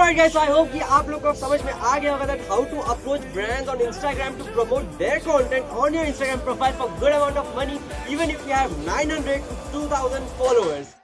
Alright guys, so I hope कि आप लोग को समझ में आ गया होगा that how to approach brands on Instagram to promote their content on your Instagram profile for good amount of money, even if you have 900 to 2000 followers.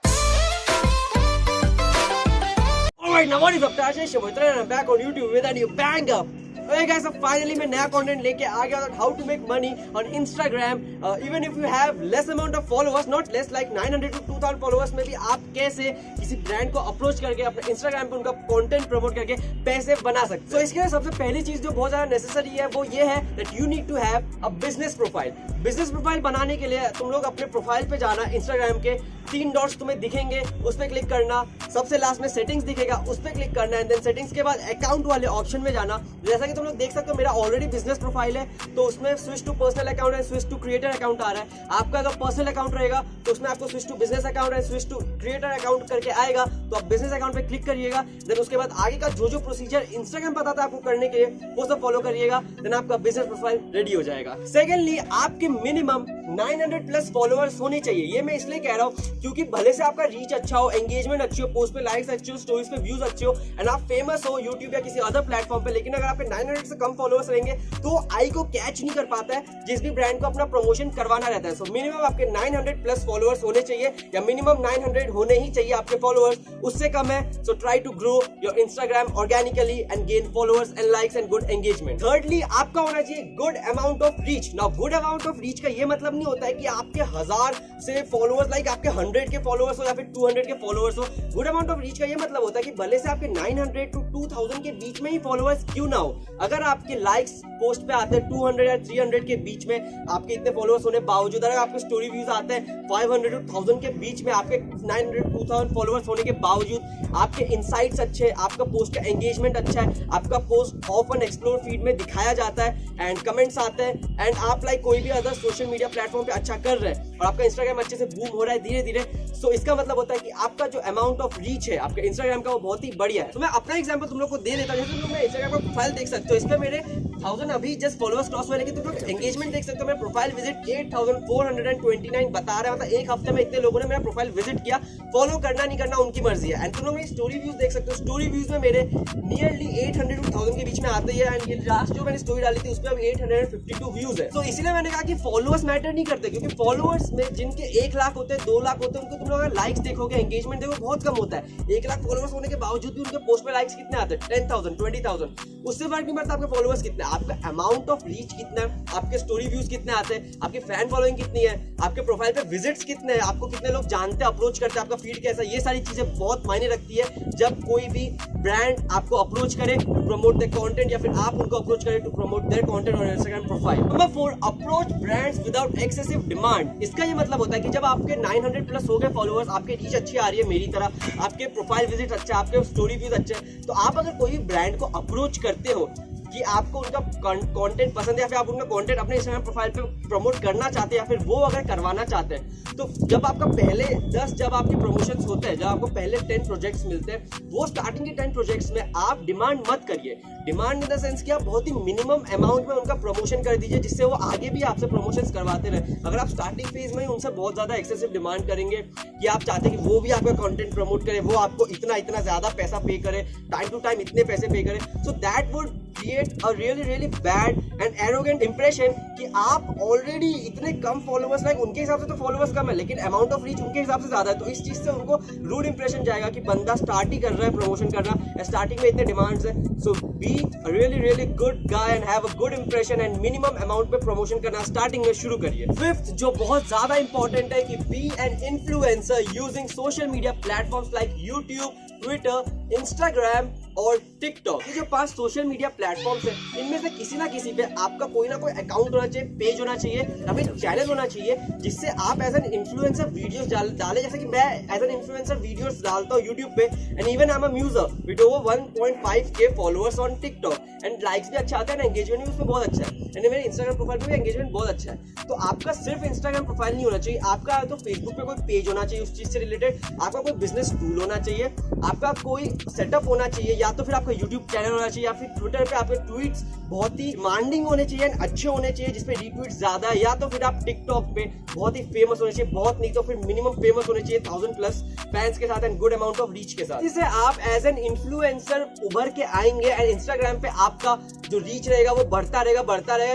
Alright, now what is up? Tasha Shimotra and I'm back on YouTube with a new banger. Okay guys, so finally मैं नया content लेके आ गया that how to make money on Instagram even if you have less amount of followers, not less like 900 to 2000 followers में भी आप कैसे किसी brand को अप्रोच करके अपने Instagram पे उनका कंटेंट प्रमोट करके पैसे बना सकते हो। तो इसके लिए सबसे पहली चीज जो बहुत ज्यादा नेसेसरी है वो ये है that you need to have a business profile. Business profile बनाने के लिए तुम लोग अपने प्रोफाइल पे जाना, Instagram के 3 डॉट्स तुम्हें दिखेंगे, उस पर क्लिक करना, सबसे लास्ट में सेटिंग्स दिखेगा, उस पर क्लिक करना एंड देन सेटिंग्स के बाद अकाउंट वाले ऑप्शन में जाना। जैसा कि तुम लोग देख सकते हो मेरा ऑलरेडी बिजनेस प्रोफाइल है तो उसमें switch to personal account and switch to creator account आ रहा है। आपका अगर पर्सनल अकाउंट रहेगा तो उसमें आपको switch to business account and switch to creator account करके आएगा, तो आप बिजनेस अकाउंट पे क्लिक करिएगा। देन उसके बाद आगे का जो प्रोसीजर इंस्टाग्राम बताता है आपको करने के लिए वो सब फॉलो करिएगा, देन आपका बिजनेस प्रोफाइल रेडी हो जाएगा। सेकेंडली, आपके मिनिमम 900 प्लस फॉलोअर्स होने चाहिए। ये मैं इसलिए कह रहा हूँ क्योंकि भले से आपका रीच अच्छा हो, एंगेजमेंट अच्छी हो, पोस्ट पे लाइक्स अच्छे हो, स्टोरीज पे व्यूज अच्छे हो एंड आप फेमस हो यूट्यूब या किसी अदर प्लेटफॉर्म पे, लेकिन अगर आपके 900 से कम फॉलोअर्स रहेंगे तो आई को कैच नहीं कर पाता है जिस भी ब्रांड को अपना प्रमोशन करवाना रहता है। सो मिनिमम आपके 900 प्लस फॉलोअर्स होने चाहिए या मिनिमम 900 होने ही चाहिए आपके फॉलोअर्स, उससे कम है so try to grow your Instagram organically and gain followers and likes and good engagement. Thirdly, आपका होना चाहिए good amount of reach. Now good amount of reach का ये मतलब नहीं होता है कि आपके 1000 से फॉलोअर्स लाइक आपके 100 के फॉलोअर्स हो या फिर 200 के फॉलोअर्स हो। गुड अमाउंट ऑफ रीच का ये मतलब होता है कि भले से आपके 900 टू 2000 के बीच में ही फॉलोअर्स क्यों ना हो, अगर आपके लाइक्स पोस्ट पे आते हैं 200 या 300 के बीच में, आपके इतने फॉलोअर्स होने बावजूद, अगर आपके स्टोरी व्यूज आते हैं 500 टू 1000 के बीच में, आपके 900 2000 फॉलोअर्स होने के बावजूद आपके इनसाइट्स अच्छे, आपका पोस्ट का एंगेजमेंट अच्छा है, आपका पोस्ट ऑफन एक्सप्लोर फीड में दिखाया जाता है एंड कमेंट्स आते हैं एंड आप लाइक कोई भी अदर सोशल मीडिया प्लेटफॉर्म पे अच्छा कर रहे हैं और आपका इंस्टाग्राम अच्छे से बूम हो रहा है धीरे धीरे, सो इसका मतलब होता है कि आपका जो अमाउंट ऑफ रीच है आपके इंस्टाग्राम का वो बहुत ही बढ़िया है। तो मैं अपना एग्जांपल तुम लोग को दे देता हूं। जैसे तुम लोग इंस्टाग्राम का प्रोफाइल देख सकते हो, इस पे मेरे 1000 अभी जस्ट फॉलोअर्स क्रॉस हुए, लेकिन तुम लोग एंगेजमेंट देख सकते हो, मेरा प्रोफाइल विजिट 8429 बता रहा है, मतलब एक हफ्ते में इतने लोगों ने मेरा प्रोफाइल विजिट किया। फॉलो करना नहीं करना उनकी मर्जी है। एंड तुम लोग मेरी स्टोरी व्यूज देख सकते हो, स्टोरी व्यूज में मेरे नियरली 800 टू 1000 के बीच में आते हैं एंड ये लास्ट जो मैंने स्टोरी डाली थी उसमें अब 852 व्यूज है। तो इसीलिए मैंने कहा कि फॉलोअर्स मैटर नहीं करते, क्योंकि फॉलोअर्स में जिनके 1 लाख होते हैं 2 लाख होते हैं उनको तुम लोग अगर लाइक्स देखोगे, एंगेजमेंट देखो बहुत कम होता है। 1 लाख फॉलोअर्स होने के बावजूद भी उनके पोस्ट पे लाइक्स कितने आते हैं 10,000 20,000, उससे फर्क नहीं पड़ता आपके फॉलोअर्स कितने, आपका अमाउंट ऑफ रीच कितना है, आपके स्टोरी व्यूज कितने आते हैं, आपकी फैन फॉलोइंग कितनी है, आपके प्रोफाइल पे विजिट्स कितने हैं, आपको कितने लोग जानते हैं, अप्रोच करते हैं, आपका फीड कैसा है, ये सारी चीजें बहुत मायने रखती है जब कोई भी ब्रांड आपको अप्रोच करे टू प्रमोट देयर कंटेंट या फिर आप उनको अप्रोच करें to promote their content on Instagram profile. Number 4, approach brands without excessive demand. इसका ये मतलब होता है कि जब आपके 900 प्लस हो गए फॉलोअर्स, आपके रीच अच्छी आ रही है मेरी तरह, आपके प्रोफाइल विजिट अच्छे, आपके स्टोरी व्यूज अच्छे, तो आप अगर कोई ब्रांड को अप्रोच करते हो कि आपको उनका कंटेंट पसंद है या फिर आप उनका कंटेंट अपने इंस्टाग्राम प्रोफाइल पे प्रमोट करना चाहते हैं या फिर वो अगर करवाना चाहते हैं, तो जब आपका पहले 10 जब आपके प्रमोशंस होते हैं, जब आपको पहले 10 प्रोजेक्ट्स मिलते हैं, वो स्टार्टिंग के 10 प्रोजेक्ट्स में आप डिमांड मत करिए। डिमांड इन द सेंस कि आप बहुत ही मिनिमम अमाउंट में उनका प्रमोशन कर दीजिए जिससे वो आगे भी आपसे प्रमोशंस करवाते रहे। अगर आप स्टार्टिंग फेज में ही उनसे बहुत ज्यादा एक्सेसिव डिमांड करेंगे कि आप चाहते हैं कि वो भी आपका कंटेंट प्रमोट करे, वो आपको इतना इतना ज्यादा पैसा पे करे, टाइम टू टाइम इतने पैसे पे करे, so that would create a really bad and arrogant impression कि आप ऑलरेडी इतने कम फॉलोअर्स, लाइक उनके हिसाब से तो फॉलोअर्स कम है लेकिन अमाउंट ऑफ रीच उनके हिसाब से ज्यादा है, तो इस चीज से उनको रूड इंप्रेशन जाएगा कि बंदा स्टार्ट ही कर रहा है प्रमोशन करना, स्टार्टिंग में इतने डिमांड्स है। So be really good guy and have a good impression and minimum amount पे प्रमोशन करना स्टार्टिंग में शुरू करिए। 5th, जो बहुत ज्यादा इंपॉर्टेंट है, कि be an influencer using social media platforms like YouTube, Twitter, Instagram और टिकटॉक। ये जो 5 सोशल मीडिया प्लेटफॉर्म्स है, इनमें से किसी ना किसी पे आपका कोई ना कोई अकाउंट होना चाहिए, पेज होना चाहिए या फिर चैनल होना चाहिए जिससे आप एज एन इन्फ्लुएंसर वीडियोस डालें। जैसे कि मैं एज एन इन्फ्लुएंसर वीडियोस डालता हूँ यूट्यूब पे and even I am a user with over 1.5K followers on TikTok and likes भी अच्छा आता है, एंगेजमेंट भी उसमें बहुत अच्छा है एंड मेरे इंस्टाग्राम प्रोफाइल पे भी एंगेजमेंट बहुत अच्छा है। तो आपका सिर्फ इंस्टाग्राम प्रोफाइल नहीं होना चाहिए, आपका तो फेसबुक पे कोई पेज होना चाहिए उस चीज से रिलेटेड, आपका कोई बिजनेस टूल होना चाहिए, आपका कोई सेटअप होना चाहिए, या तो फिर आपका यूट्यूब चैनल होना चाहिए, या फिर ट्विटर पे आपके ट्वीट्स बहुत ही डिमांडिंग होने चाहिए, अच्छे होने चाहिए जिसपे रीट्वीट ज्यादा है, या तो फिर आप टिकटॉक पे बहुत ही फेमस होने चाहिए, बहुत नहीं तो फिर मिनिमम फेमस होने चाहिए 1000+ फैंस के साथ and good amount of reach के साथ, जिससे आप एज एन इन्फ्लुएंसर उभर के आएंगे एंड इंस्टाग्राम पे आपका जो रीच रहेगा वो बढ़ता रहेगा,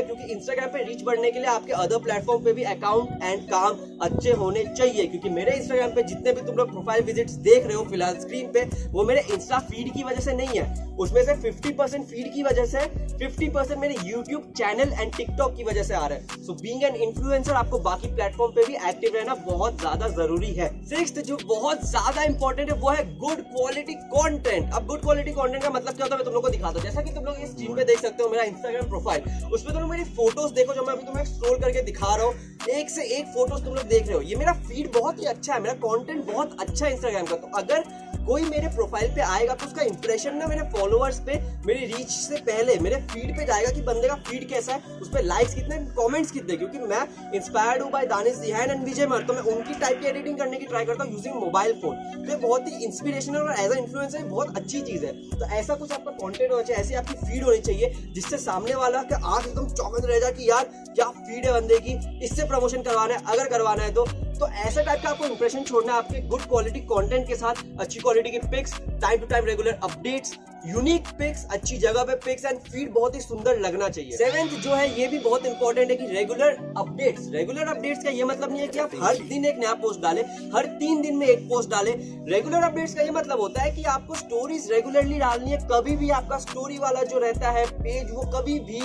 क्योंकि इंस्टाग्राम पे रीच बढ़ने के लिए आपके अदर प्लेटफॉर्म पे भी अकाउंट एंड काम अच्छे होने चाहिए। क्योंकि मेरे इंस्टाग्राम पे जितने भी तुम लोग प्रोफाइल विजिट्स देख रहे हो फिलहाल स्क्रीन पे, वो मेरे इंस्टा फीड की वजह से नहीं है, उसमें से 50% फीड की वजह से, 50% मेरे यूट्यूब चैनल एंड टिकटॉक की वजह से आ रहा है। सो बीइंग एन इन्फ्लुएंसर आपको बाकी प्लेटफॉर्म पे भी एक्टिव रहना बहुत ज्यादा जरूरी है। सिक्स्थ जो बहुत ज्यादा इंपॉर्टेंट है वो है गुड क्वालिटी कंटेंट। अब गुड क्वालिटी कंटेंट का मतलब क्या होता है मैं तुम लोग को दिखाता हूं। जैसा कि तुम लोग इस स्क्रीन पे देख सकते हो मेरा इंस्टाग्राम प्रोफाइल, उसमें तुम लोग मेरी फोटोज देखो जो मैं अभी तुम्हें स्क्रॉल करके दिखा रहा हूँ, एक से एक फोटोज तुम लोग देख रहे हो। ये मेरा फीड बहुत ही अच्छा है, मेरा कंटेंट बहुत अच्छा है इंस्टाग्राम का। तो अगर कोई मेरे प्रोफाइल पे आएगा तो उसका इंप्रेशन ना मेरे फॉलोअर्स पे, मेरी रीच से पहले मेरे फीड पे जाएगा कि बंदे का फीड कैसा है, उस पे लाइक्स कितने, कमेंट्स कितने। क्योंकि मैं इंस्पायर्ड हूं बाय दानिश जिहान एंड विजय मर, तो मैं उनकी टाइप की एडिटिंग करने की ट्राई करता हूं यूजिंग मोबाइल फोन। तो ये बहुत ही इंस्पिरेशनल और एज अ इन्फ्लुएंसर बहुत अच्छी चीज है। तो ऐसा कुछ आपका कंटेंट होना चाहिए, ऐसी आपकी फीड होनी चाहिए जिससे सामने वाला का आंख एकदम चौंकत रह जाए कि यार क्या फीड है बंदे की, इससे प्रमोशन करवाना है, अगर करवाना है तो ऐसा टाइप का आपको इंप्रेशन छोड़ना है आपके गुड क्वालिटी कंटेंट के साथ। अच्छी क्वालिटी के pics, time to time regular updates, unique pics, अच्छी जगह पे पिक्स एंड फीड बहुत ही सुंदर लगना चाहिए। सेवेंथ जो है ये भी बहुत इंपॉर्टेंट है कि रेगुलर अपडेट्स। रेगुलर अपडेट्स का ये मतलब नहीं है कि आप हर दिन एक नया पोस्ट डालें, हर 3 दिन में एक पोस्ट डालें। रेगुलर अपडेट्स का ये मतलब होता है कि आपको स्टोरीज रेगुलरली डालनी है। कभी भी आपका स्टोरी वाला जो रहता है पेज वो कभी भी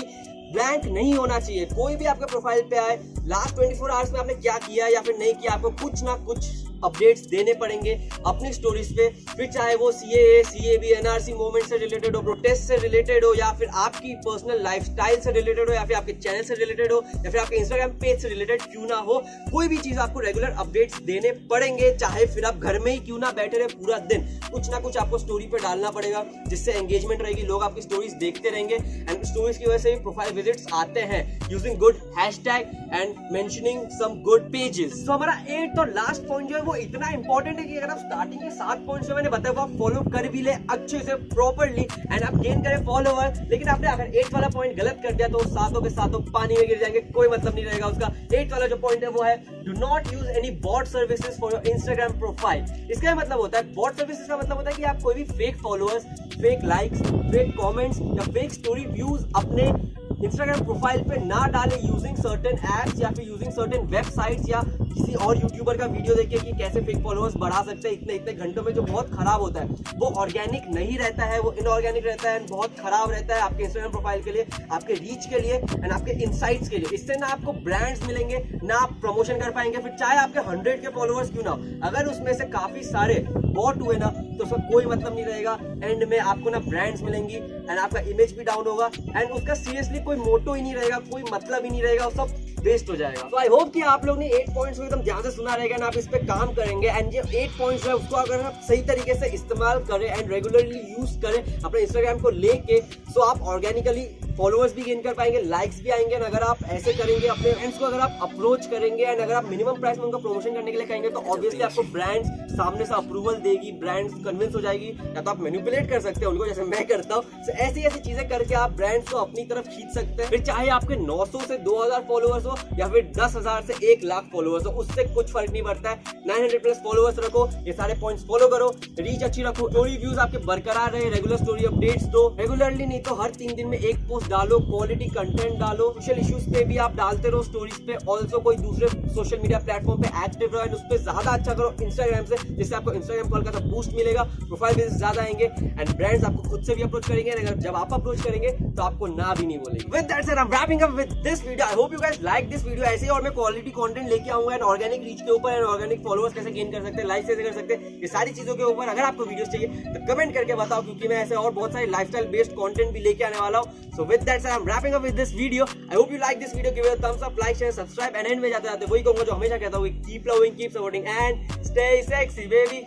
ब्लैंक नहीं होना चाहिए। कोई भी आपके प्रोफाइल पे आए, लास्ट 24 आवर्स में आपने क्या किया या फिर नहीं किया, आपको कुछ ना कुछ अपडेट्स देने पड़ेंगे अपनी स्टोरीज पे। फिर चाहे वो CAA, CAB, NRC मूवमेंट से रिलेटेड हो, प्रोटेस्ट से रिलेटेड हो, या फिर आपकी पर्सनल लाइफस्टाइल से रिलेटेड हो, या फिर आपके चैनल से रिलेटेड हो, या फिर आपके इंस्टाग्राम पेज से रिलेटेड क्यों ना हो, कोई भी चीज आपको रेगुलर अपडेट्स देने पड़ेंगे। चाहे फिर आप घर में ही क्यों ना बैठे रहे पूरा दिन, कुछ ना कुछ आपको स्टोरी पे डालना पड़ेगा जिससे एंगेजमेंट रहेगी, लोग आपकी स्टोरीज देखते रहेंगे एंड स्टोरीज की वजह से प्रोफाइल विजिट्स आते हैं using good hashtag and mentioning some good pages. तो हमारा 8th और लास्ट पॉइंट जो है वो इतना इंपॉर्टेंट है कि अगर आप स्टार्टिंग के 7 पॉइंट्स मैंने बताया वो आप फॉलो कर भी ले अच्छे से प्रॉपर्ली एंड आप गेन करें फॉलोअर, लेकिन आपने अगर 8th वाला पॉइंट गलत कर दिया तो सातों के सातों पानी में गिर जाएंगे, कोई मतलब नहीं रहेगा उसका। 8th वाला जो पॉइंट है वो है do not use any bot services for your Instagram profile. इसका मतलब होता है बॉट सर्विसेज का मतलब होता है कि आप कोई भी fake followers, fake likes, fake comments या फेक स्टोरी व्यूज अपने इंस्टाग्राम प्रोफाइल पे ना डाले यूजिंग सर्टेन एप्स या फिर यूजिंग सर्टेन वेबसाइट्स या किसी और यूट्यूबर का वीडियो देख के कि कैसे फेक फॉलोअर्स बढ़ा सकते हैं इतने घंटों में, जो बहुत खराब होता है। वो ऑर्गेनिक नहीं रहता है, वो इनऑर्गेनिक रहता है, बहुत खराब रहता है आपके इंस्टाग्राम प्रोफाइल के लिए, आपके रीच के लिए एंड आपके इनसाइट्स के लिए। इससे ना आपको ब्रांड्स मिलेंगे, ना आप प्रमोशन कर पाएंगे। फिर चाहे आपके 100 के फॉलोअर्स क्यों ना हो, अगर उसमें से काफी सारे बॉट हुए ना तो उसका कोई मतलब नहीं रहेगा। एंड में आपको ना ब्रांड्स मिलेंगी एंड आपका इमेज भी डाउन होगा एंड उसका सीरियसली कोई मोटो ही नहीं रहेगा, कोई मतलब ही नहीं रहेगा, सब वेस्ट हो जाएगा। तो आई होप कि आप लोग ने 8 पॉइंट्स को एकदम ध्यान से सुना रहेगा ना, आप इस पे काम करेंगे एंड ये 8 पॉइंट्स है उसको अगर आप सही तरीके से इस्तेमाल करें एंड रेगुलरली यूज करें अपने इंस्टाग्राम को लेके, सो आप ऑर्गेनिकली फॉलोअर्स भी गेन कर पाएंगे, लाइक्स भी आएंगे। अगर आप ऐसे करेंगे अपने फ्रेंड्स को अगर आप अप्रोच करेंगे एंड अगर आप मिनिमम प्राइस में उनका प्रमोशन करने के लिए कहेंगे तो ऑब्वियसली आपको ब्रांड्स सामने से अप्रूवल देगी, ब्रांड्स कन्विंस हो जाएगी, या तो आप मैनिपुलेट कर सकते हैं उनको जैसे मैं करता हूँ। सो ऐसी ऐसी चीजें करके आप ब्रांड्स को अपनी तरफ खींच सकते हैं। फिर चाहे आपके 900 से 2000 फॉलोअर्स हो या फिर 10,000 से 1 लाख फॉलोअर्स हो, उससे कुछ फर्क नहीं पड़ता है। 900+ फॉलोअर्स रखो, ये सारे पॉइंट्स फॉलो करो, रीच अच्छी रखो, स्टोरी व्यूज आपके बरकरार रहे, रेगुलर स्टोरी अपडेट्स दो रेगुलरली, नहीं तो हर 3 दिन में एक पोस्ट डालो, क्वालिटी कंटेंट डालो, सोशल इश्यूज पे भी आप डालते रहो स्टोरीज पे, ऑल्सो कोई दूसरे सोशल मीडिया प्लेटफॉर्म पे एक्टिव रहो एंड उस पे ज्यादा अच्छा करो इंस्टाग्राम से, जिससे आपको इंस्टाग्राम कॉल का बूस्ट मिलेगा, प्रोफाइल विजिट्स ज्यादा आएंगे एंड ब्रांड्स आपको खुद से भी अप्रोच करेंगे। अगर जब आप अप्रोच करेंगे तो आपको ना भी नहीं बोलेंगे। With that said I am wrapping up with this video. I hope you guys like this video. ऐसे ही और मैं क्वालिटी कंटेंट लेके आऊंगा एंड ऑर्गेनिक रीच के ऊपर एंड ऑर्गेनिक फॉलोअर्स कैसे गेन कर सकते हैं, लाइक कैसे कर सकते हैं, ये सारी चीजों के ऊपर अगर आपको वीडियोस चाहिए तो कमेंट करके बताओ, क्योंकि मैं ऐसे और बहुत सारे लाइफस्टाइल बेस्ड कंटेंट भी लेके आने वाला हूं। So with that said I am wrapping up with this video. I hope you like this video, give it a thumbs up, like share subscribe and end में जाते जाते वही कहूंगा जो हमेशा कहता हूं, keep loving, keep supporting and stay sexy baby.